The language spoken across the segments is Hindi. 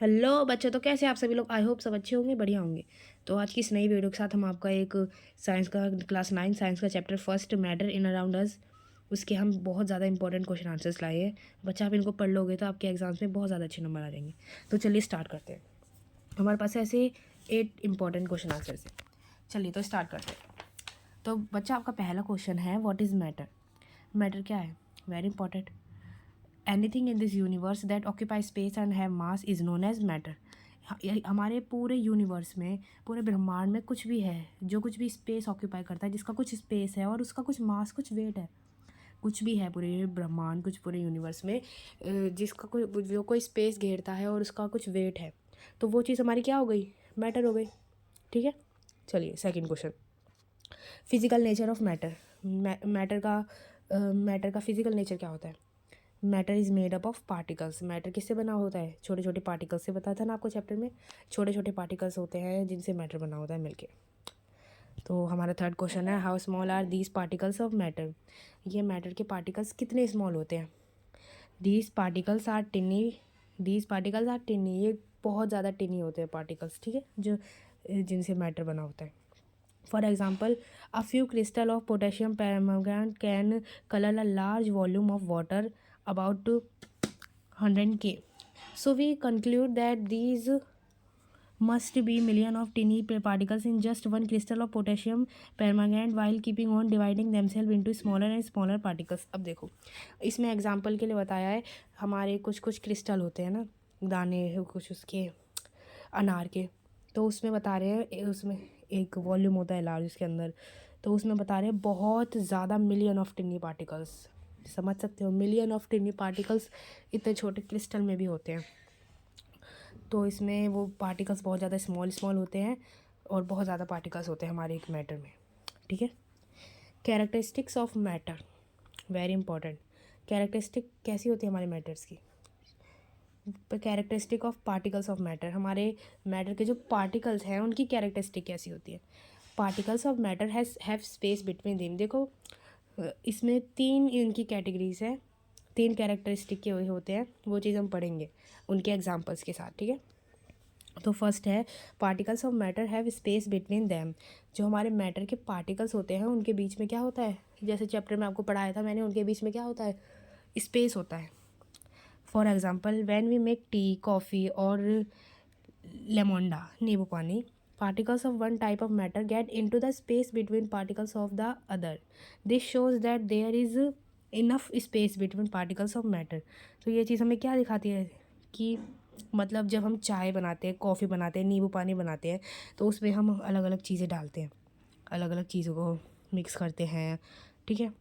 हेलो बच्चों, तो कैसे आप सभी लोग? आई होप सब अच्छे होंगे, बढ़िया होंगे। तो आज की इस नई वीडियो के साथ हम आपका एक साइंस का क्लास 9 साइंस का chapter first matter in around us, उसके हम बहुत ज़्यादा इंपॉर्टेंट क्वेश्चन आंसर्स लाए हैं। बच्चा आप इनको पढ़ लोगे तो आपके एग्जाम्स में बहुत ज़्यादा अच्छे नंबर आ जाएंगे। तो चलिए स्टार्ट करते हैं। हमारे पास ऐसे 8 इंपॉर्टेंट क्वेश्चन आंसर्स हैं। चलिए तो स्टार्ट करते हैं। तो बच्चा आपका पहला क्वेश्चन है, व्हाट इज़ मैटर? मैटर क्या है? Very important. Anything in this universe that occupy space and have mass is known as matter. हमारे पूरे यूनिवर्स में, पूरे ब्रह्मांड में कुछ भी है, जो कुछ भी स्पेस ऑक्यूपाई करता है, जिसका कुछ स्पेस है और उसका कुछ मास, कुछ वेट है, कुछ भी है पूरे ब्रह्मांड, कुछ पूरे यूनिवर्स में जिसका कोई जो कोई स्पेस घेरता है और उसका कुछ वेट है, तो वो चीज़ हमारी क्या हो गई? मैटर हो गई। ठीक है। चलिए second question, physical nature of matter. Matter का फिजिकल नेचर क्या होता है? Matter is made up of particles. Matter किससे बना होता है? छोटे छोटे पार्टिकल्स से। बताया था ना आपको चैप्टर में, छोटे छोटे पार्टिकल्स होते हैं जिनसे मैटर बना होता है मिलके। तो हमारा थर्ड क्वेश्चन है, how small are these particles of matter. ये मैटर के पार्टिकल्स कितने स्मॉल होते हैं? These particles are tiny. These particles are tiny. ये बहुत ज़्यादा टिनी होते हैं पार्टिकल्स, ठीक है, जो जिनसे मैटर बना होता है। For example, a few crystals of potassium permanganate can color a large volume of water, about 100 K. So we conclude that these must be million of tiny particles in just one crystal of potassium permanganate while keeping on dividing themselves into smaller and smaller particles. अब देखो, इसमें एग्जांपल के लिए बताया है, हमारे कुछ कुछ क्रिस्टल होते हैं ना, दाने कुछ उसके अनार के, तो उसमें बता रहे हैं, उसमें एक वॉल्यूम होता है लार्ज उसके अंदर, तो उसमें बता रहे हैं बहुत ज़्यादा मिलियन ऑफ टिनी पार्टिकल्स। समझ सकते हो, मिलियन ऑफ टिनी पार्टिकल्स इतने छोटे क्रिस्टल में भी होते हैं। तो इसमें वो पार्टिकल्स बहुत ज़्यादा स्मॉल स्मॉल होते हैं और बहुत ज़्यादा पार्टिकल्स होते हैं हमारे एक मैटर में। ठीक है। Characteristics of matter, very important. Characteristic कैसी होती है हमारे मैटर्स की? Characteristic of particles of matter, हमारे मैटर के जो पार्टिकल्स हैं उनकी कैरेक्टरिस्टिक कैसी होती है? Particles of matter have space between them. देखो, इसमें 3 इनकी कैटेगरीज है, 3 कैरेक्टरिस्टिक के होते हैं, वो चीज़ हम पढ़ेंगे उनके एग्जांपल्स के साथ। ठीक है। तो फर्स्ट है, particles of matter have space between them. जो हमारे मैटर के पार्टिकल्स होते हैं उनके बीच में क्या होता है? जैसे चैप्टर में आपको पढ़ाया था मैंने, उनके बीच में क्या होता है? स्पेस होता है। For example, when we make tea, coffee और लेमोंडा, नींबू पानी, particles of one type of matter get into the space between particles of the other. This shows that there is enough space between particles of matter. तो ये चीज़ हमें क्या दिखाती है कि मतलब जब हम चाय बनाते हैं, कॉफ़ी बनाते हैं, नींबू पानी बनाते हैं, तो उसमें हम अलग अलग चीज़ें डालते हैं, अलग अलग चीज़ों को मिक्स करते हैं। ठीक है।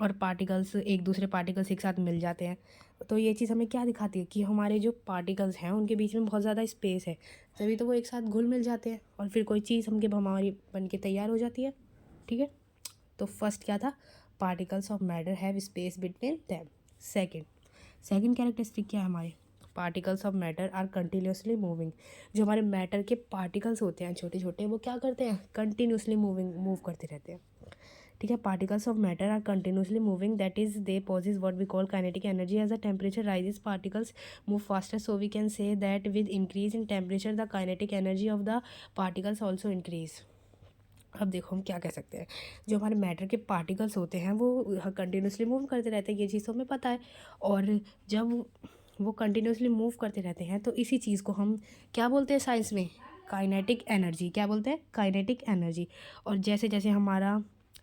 और पार्टिकल्स, एक दूसरे पार्टिकल्स एक साथ मिल जाते हैं। तो ये चीज़ हमें क्या दिखाती है कि हमारे जो पार्टिकल्स हैं उनके बीच में बहुत ज़्यादा स्पेस है, तभी तो वो एक साथ घुल मिल जाते हैं और फिर कोई चीज़ हमारी बन के तैयार हो जाती है। ठीक है। तो फर्स्ट क्या था? Particles of matter have space between them. Second characteristic क्या है हमारे? Particles of matter are continuously moving. जो हमारे मैटर के पार्टिकल्स होते हैं छोटे छोटे, वो क्या करते हैं? कंटिन्यूसली मूव करते रहते हैं। ठीक है। Particles of matter are continuously moving, that is they possess what we call kinetic energy. As the temperature rises particles move faster, so we can say that with increase in temperature the kinetic energy of the particles also increase. अब देखो हम क्या कह सकते हैं, जो हमारे मैटर के पार्टिकल्स होते हैं वो कंटिन्यूसली मूव करते रहते हैं, ये चीज़ तो हमें पता है। और जब वो कंटिन्यूसली मूव करते रहते हैं तो इसी चीज़ को हम क्या बोलते हैं साइंस में? Kinetic energy. क्या बोलते हैं? Kinetic energy. और जैसे जैसे हमारा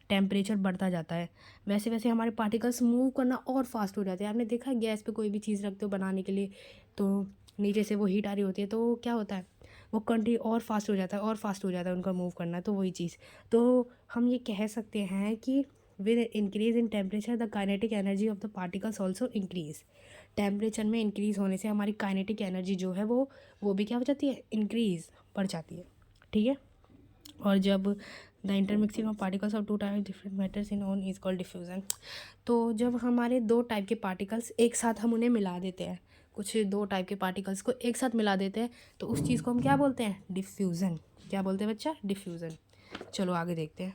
टेम्परेचर बढ़ता जाता है वैसे वैसे हमारे पार्टिकल्स मूव करना और फास्ट हो जाते हैं। आपने देखा है गैस पे कोई भी चीज़ रखते हो बनाने के लिए, तो नीचे से वो हीट आ रही होती है, तो क्या होता है? वो कंटिन्यू और फास्ट हो जाता है, और फास्ट हो जाता है उनका मूव करना। तो वही चीज़, तो हम ये कह सकते हैं कि with increase in temperature the kinetic energy of the particles also increase. Temperature में इंक्रीज होने से हमारी काइनेटिक एनर्जी जो है वो भी क्या हो जाती है? इंक्रीज, बढ़ जाती है। ठीक है। और जब the intermixing of particles of two type different matters in on is called diffusion. तो जब हमारे 2 टाइप के पार्टिकल्स एक साथ हम उन्हें मिला देते हैं, कुछ 2 टाइप के पार्टिकल्स को एक साथ मिला देते हैं, तो उस चीज़ को हम क्या बोलते हैं? डिफ्यूज़न। क्या बोलते हैं बच्चा? डिफ्यूज़न। चलो आगे देखते हैं।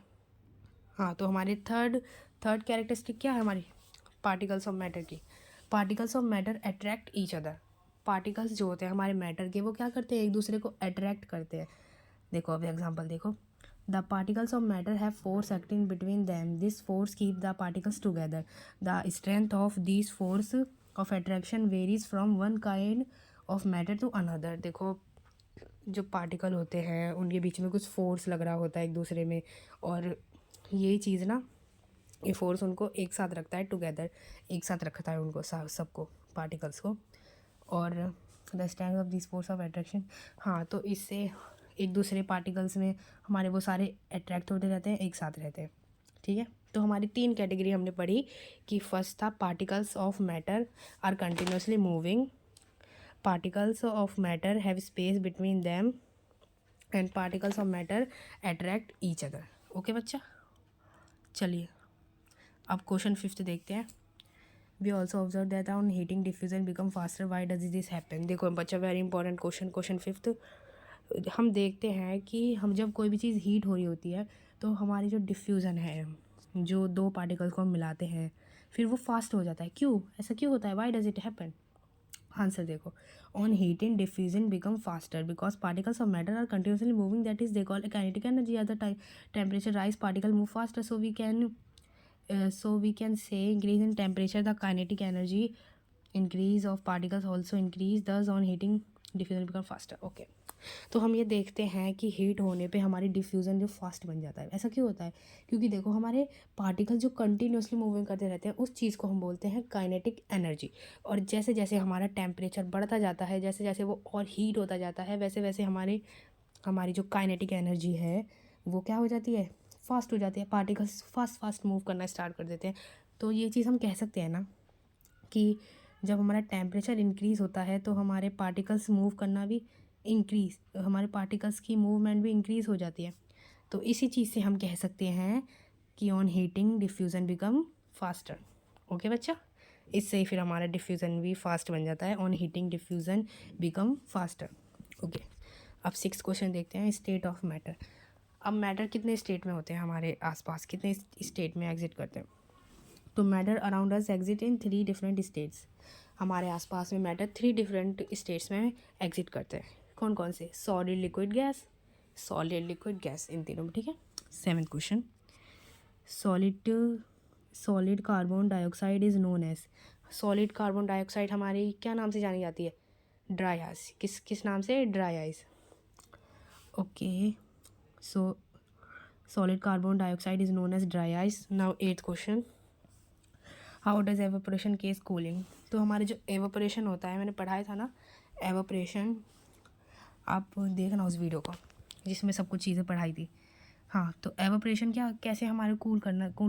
हाँ, तो हमारे थर्ड कैरेक्टरिस्टिक क्या है हमारी पार्टिकल्स ऑफ मैटर की? Particles of matter attract each other. Particles जो होते हैं हमारे मैटर के वो क्या करते हैं, एक दूसरे को अट्रैक्ट करते हैं। देखो अब एग्जांपल देखो, the particles of matter have force acting between them, this force keep the particles together, the strength of this force of attraction varies from one kind of matter to another. देखो जो पार्टिकल होते हैं उनके बीच में कुछ फोर्स लग रहा होता है एक दूसरे में, और यही चीज़ ना, ये फोर्स उनको एक साथ रखता है, टुगेदर एक साथ रखता है उनको सबको, पार्टिकल्स को। और the strength of this force of attraction, हाँ तो इससे एक दूसरे पार्टिकल्स में हमारे वो सारे अट्रैक्ट होते रहते हैं, एक साथ रहते हैं। ठीक है, तो हमारी 3 कैटेगरी हमने पढ़ी कि फर्स्ट था particles of matter are continuously moving, particles of matter have space between them, and particles of matter attract each other. Okay बच्चा, चलिए अब क्वेश्चन 5 देखते हैं। We also observe that on heating diffusion become faster, why does this happen. देखो बच्चा, वेरी इंपॉर्टेंट क्वेश्चन, क्वेश्चन 5। हम देखते हैं कि हम जब कोई भी चीज़ हीट हो रही होती है तो हमारी जो डिफ्यूज़न है, जो 2 पार्टिकल्स को हम मिलाते हैं, फिर वो फास्ट हो जाता है। क्यों, ऐसा क्यों होता है, why does it happen. Answer देखो, on heating diffusion become faster because particles of matter are continuously moving, that is they call kinetic energy. At the time temperature rise particle move faster, so we can say increase in temperature the kinetic energy increase of particles also increase, thus on heating diffusion become faster. Okay, तो हम ये देखते हैं कि हीट होने पे हमारी डिफ्यूज़न जो फास्ट बन जाता है। ऐसा क्यों होता है, क्योंकि देखो हमारे पार्टिकल जो कंटिन्यूसली मूविंग करते रहते हैं उस चीज़ को हम बोलते हैं काइनेटिक एनर्जी। और जैसे जैसे हमारा टेम्परेचर बढ़ता जाता है, जैसे जैसे वो और हीट होता जाता है, वैसे वैसे हमारी जो काइनेटिक एनर्जी है वो क्या हो जाती है, फास्ट हो जाती है। पार्टिकल्स फास्ट मूव करना स्टार्ट कर देते हैं। तो ये चीज़ हम कह सकते हैं ना कि जब हमारा टेम्परेचर इंक्रीज़ होता है तो हमारे पार्टिकल्स मूव करना भी इंक्रीज़, हमारे पार्टिकल्स की मूवमेंट भी इंक्रीज़ हो जाती है। तो इसी चीज़ से हम कह सकते हैं कि on heating diffusion become faster. Okay बच्चा, इससे ही फिर हमारा डिफ्यूज़न भी फास्ट बन जाता है, on heating diffusion become faster. Okay, अब 6 क्वेश्चन देखते हैं, स्टेट ऑफ मैटर। अब मैटर कितने स्टेट में होते हैं हमारे आसपास, कितने स्टेट में एग्जिट करते हैं। तो matter around us exist in 3 different states. हमारे आसपास में मैटर 3 डिफरेंट स्टेट्स में एग्जिट करते हैं। कौन कौन से, solid liquid gas, solid liquid gas, इन तीनों में। ठीक है, 7th question, solid carbon dioxide is known as. Solid carbon dioxide हमारी क्या नाम से जानी जाती है, ड्राई आइस। किस नाम से, dry ice. Okay, so solid carbon dioxide is known as dry ice. Now 8th question, how does evaporation cause cooling. तो हमारे जो एवोपरेशन होता है, मैंने पढ़ाया था ना एवोपरेशन, आप देखना उस वीडियो को जिसमें सब कुछ चीज़ें पढ़ाई थी। हाँ, तो एवोपरेशन कैसे हमारे कूल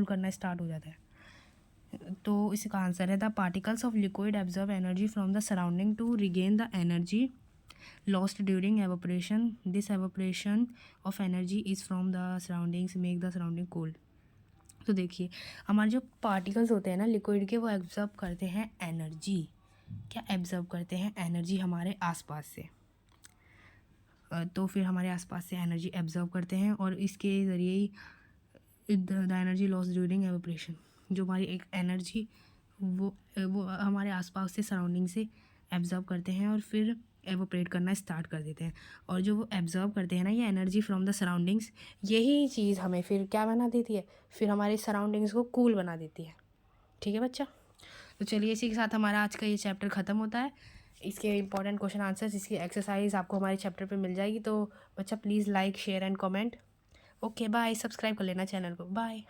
करना स्टार्ट हो जाता है। तो इसका आंसर है the particles of liquid absorb energy from the surrounding to regain the energy lost during evaporation, this evaporation of energy is from the surroundings make the surrounding cold. तो देखिए हमारे जो पार्टिकल्स होते हैं ना लिक्विड के, वो एब्जॉर्ब करते हैं एनर्जी। क्या एब्जॉर्ब करते हैं, एनर्जी हमारे आसपास से। तो फिर हमारे आसपास से एनर्जी एब्जॉर्ब करते हैं और इसके ज़रिए ही the energy loss during evaporation, जो हमारी एक एनर्जी वो हमारे आसपास से सराउंडिंग से एब्जॉर्ब करते हैं और फिर एवोपरेट करना स्टार्ट कर देते हैं। और जो वो एब्जॉर्ब करते हैं ना ये एनर्जी फ्रॉम द सराउंडिंग्स, यही चीज़ हमें फिर क्या बना देती है, फिर हमारी सराउंडिंग्स को कूल बना देती है। ठीक है बच्चा, तो चलिए इसी के साथ हमारा आज का ये चैप्टर ख़त्म होता है। इसके इंपॉर्टेंट क्वेश्चन आंसर्स, इसकी एक्सरसाइज आपको हमारे चैप्टर पे मिल जाएगी। तो बच्चा please like share and comment. Okay bye, subscribe कर लेना चैनल को, बाय।